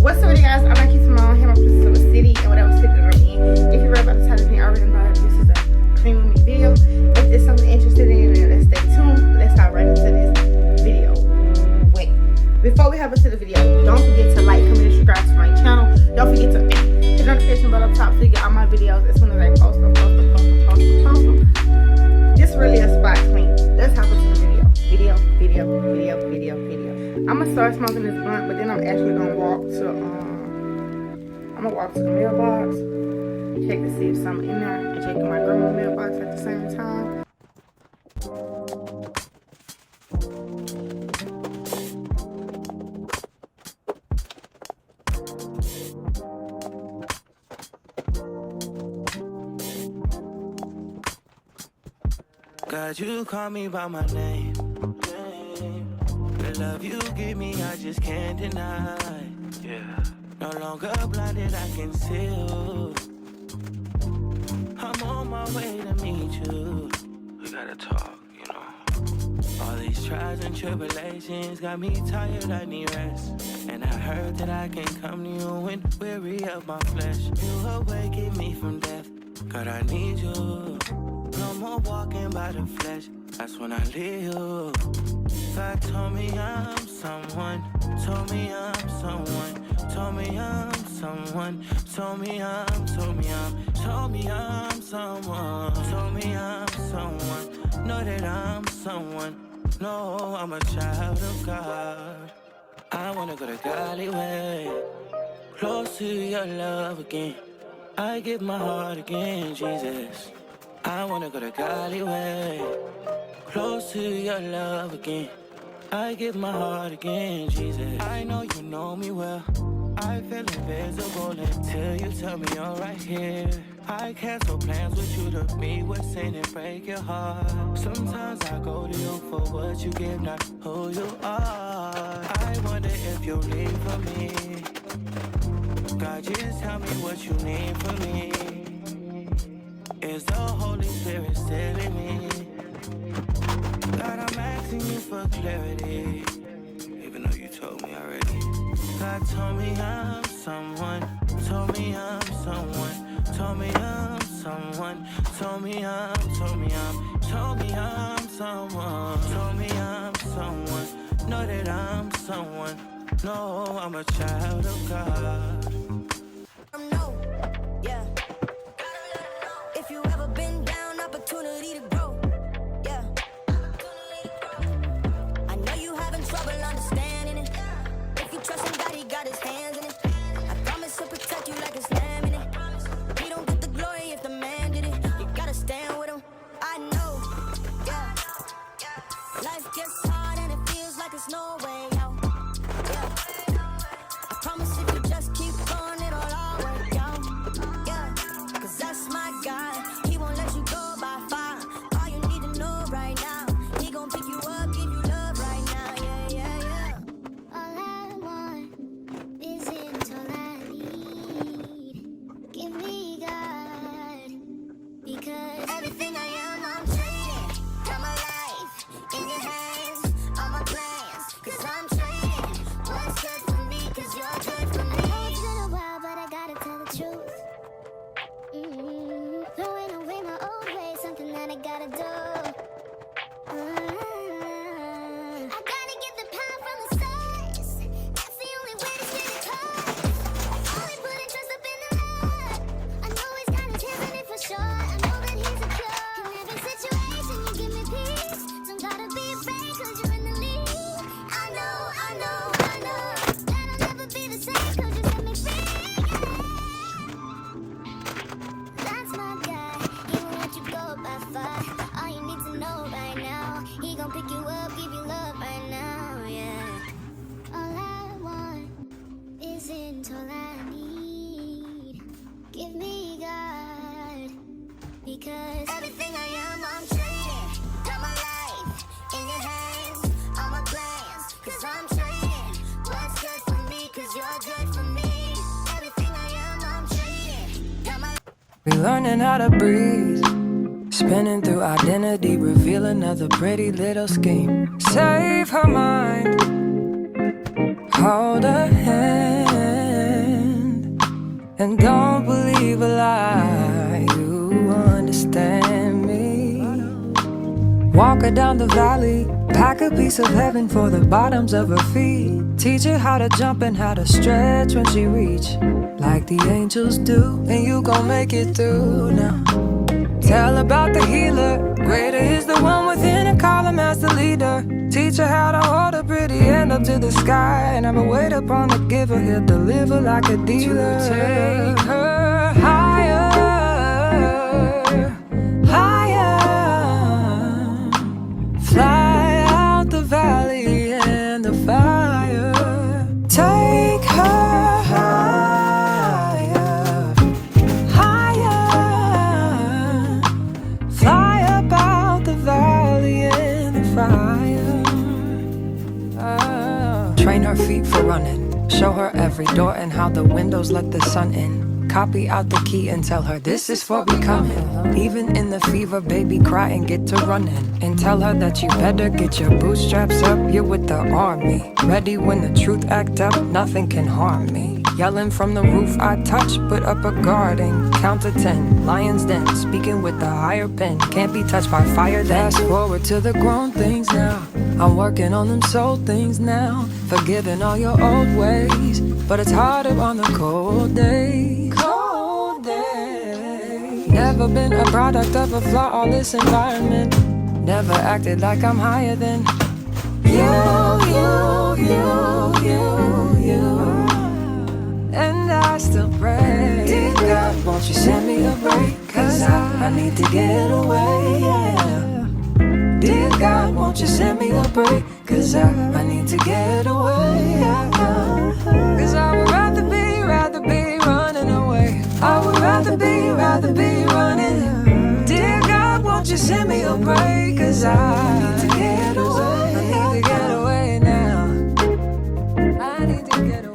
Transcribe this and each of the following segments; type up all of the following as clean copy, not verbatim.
What's up with you guys? I'm Nike Simone, here my place of the city and whatever city that I'm in. If you're about to tell me, I already know this is a clean with me video. If there's something interested in it, let's stay tuned. Let's hop right into this video. Wait, before we hop into the video, don't forget to like, comment, and subscribe to my channel. Don't forget to hit the notification bell up top so you get all my videos as soon as I post them. This really a spot clean. Let's hop into the video. I'm gonna start smoking this blunt, but then I'm actually gonna walk to the mailbox, check to see if something in there, and checking my grandma's mailbox at the same time. God, you call me by my name. The love you give me, I just can't deny. Yeah. No longer blinded, I can see you. I'm on my way to meet you. We gotta talk, you know. All these trials and tribulations got me tired, I need rest. And I heard that I can come to you when weary of my flesh. You awaken me from death, God, I need you. No more walking by the flesh, that's when I leave you. God told me I'm someone, told me I'm someone, told me I'm someone, told me I'm someone, told me I'm someone, know that I'm someone, no, I'm a child of God. I wanna go to Godly way, close to your love again. I give my heart again, Jesus. I wanna go to Godly way, close to your love again. I give my heart again, Jesus. I know you know me well. I feel invisible until you tell me you're right here. I cancel plans with you to meet with sin and break your heart. Sometimes I go to you for what you give, not who you are. I wonder if you'll leave for me. God, just tell me what you need from me. Is the Holy Spirit still in me? God, I'm asking you for clarity, even though you told me already. God told me I'm someone, told me I'm someone, told me I'm someone, told me I'm someone, told me I'm someone, know that I'm someone, no, I'm a child of God. If you ever been down, opportunity to grow. Yeah. I know you having trouble understanding it. If you trust in God, He got His hands in it. I promise He'll protect you like His lamb in it. He don't get the glory if the man did it. You gotta stand with Him. I know. Yeah. Life gets hard and it feels like it's no way out. Yeah. I promise if you just keep going, it'll all work out. Yeah. 'Cause that's my God. He won't let you go by fire. All you need to know right now, He gon' pick you up, give you love right now. Yeah, yeah, yeah. All I want isn't all I need. Give me God, because Everything I am, I'm trading. Got my life in your hands, all my plans. 'Cause I'm trading. What's good for me, 'cause you're good for I know it's me. been a while, but I gotta tell the truth. Throwing away my old ways, something that I gotta do. I gotta get the power from the source. That's the only way to stay close. Only putting trust up in the Lord. I know He's got His hands in it for sure. I know that He's a cure. In every situation, You give me peace. Don't gotta be afraid, 'cause you're in the lead. I know that I'll never be the same, 'cause You set me free. That's my God. He won't let you go by far. All you need to know right now, He gon' pick you up, give you love right now, yeah. All I want isn't all I need. Give me God, because Everything I am, I'm trading. Got my life in your hands, all my plans. 'Cause I'm trading. What's good for me, 'cause you're good for me. Everything I am, I'm trading. Got my We learning how to breathe, spinning through identity, reveal another pretty little scheme. Save her mind, hold her hand. And don't believe a lie, you understand me. Walk her down the valley, pack a piece of heaven for the bottoms of her feet. Teach her how to jump and how to stretch when she reach, like the angels do, and you gon' make it through now. Tell about the healer, greater is the one within, and call him as the leader. Teach her how to hold a pretty hand up to the sky, and I'ma wait upon the giver, he'll deliver like a dealer. To take her higher, higher. Fly out the valley and the fire. Take her higher, higher. Fly up out the valley and the fire. Train her feet for running. Show her every door and how the windows let the sun in. Copy out the key and tell her this is for becoming. Even in the fever, baby, cry and get to running. And tell her that you better get your bootstraps up, you're with the army. Ready when the truth act up, nothing can harm me. Yelling from the roof, I touch, put up a guard and count to 10. Lion's den, speaking with the higher pen. Can't be touched by fire, fast forward to the grown things now. I'm working on them soul things now. Forgiving all your old ways, but it's harder on the cold days. Cold days. Never been a product of a flawless environment. Never acted like I'm higher than you. And I still pray, dear God, won't you send me a break? Cause I need to get away, yeah. Dear God, won't you send me a break? Cause I need to get away, yeah. Cause I would rather be running away. I would rather be running. Dear God, won't you send me a break? Cause I need to get away. I need to get away now. I need to get away.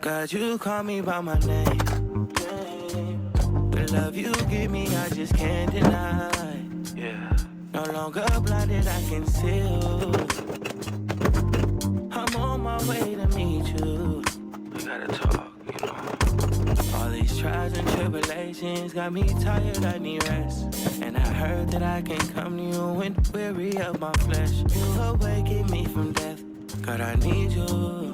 God, you call me by my name. The love you give me, I just can't deny. Yeah. No longer blinded, I can see you. I'm on my way to meet you. We gotta talk, you know. All these trials and tribulations got me tired, I need rest. And I heard that I can come to you when weary of my flesh. You awaken me from death. God, I need you.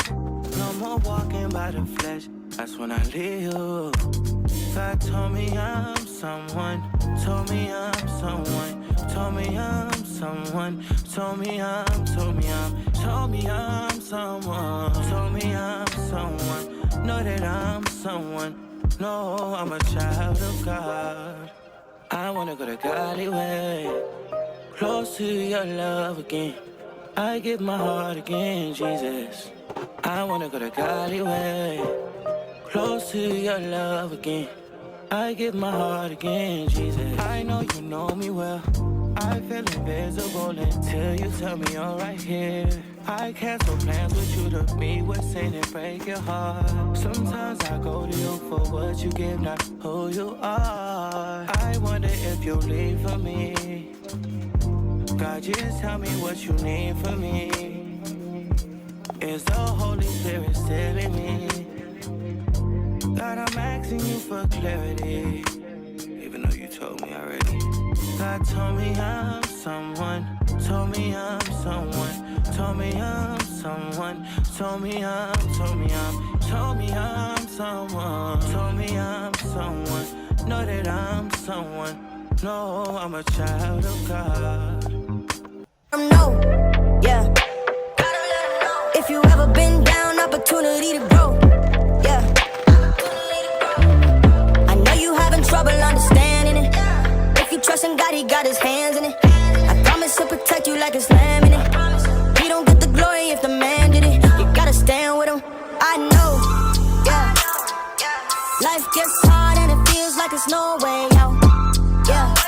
No more walking by the flesh, that's when I leave you. God told me I'm someone, told me I'm someone, told me I'm someone, told me I'm someone, told me I'm someone, know that I'm someone, no, I'm a child of God. I wanna go the godly way, close to your love again. I give my heart again, Jesus. I wanna go the godly way, close to your love again. I give my heart again, Jesus. I know you know me well. I feel invisible until you tell me you're right here. I cancel plans with you to meet with sin and break your heart. Sometimes I go to you for what you give, not who you are. I wonder if you'll leave for me. God, just tell me what you need from me. Is the Holy Spirit still in me? God, I'm asking you for clarity, even though you told me already. God told me I'm someone, told me I'm someone, told me I'm someone, told me I'm someone, told me I'm someone, know that I'm someone, no, I'm a child of God. No, yeah. If you ever been down, opportunity to grow, yeah. I know you having trouble understanding it. If you trust like it's laminate. He don't get the glory if the man did it. You gotta stand with him. I know, yeah. Life gets hard and it feels like it's no way out. Yeah.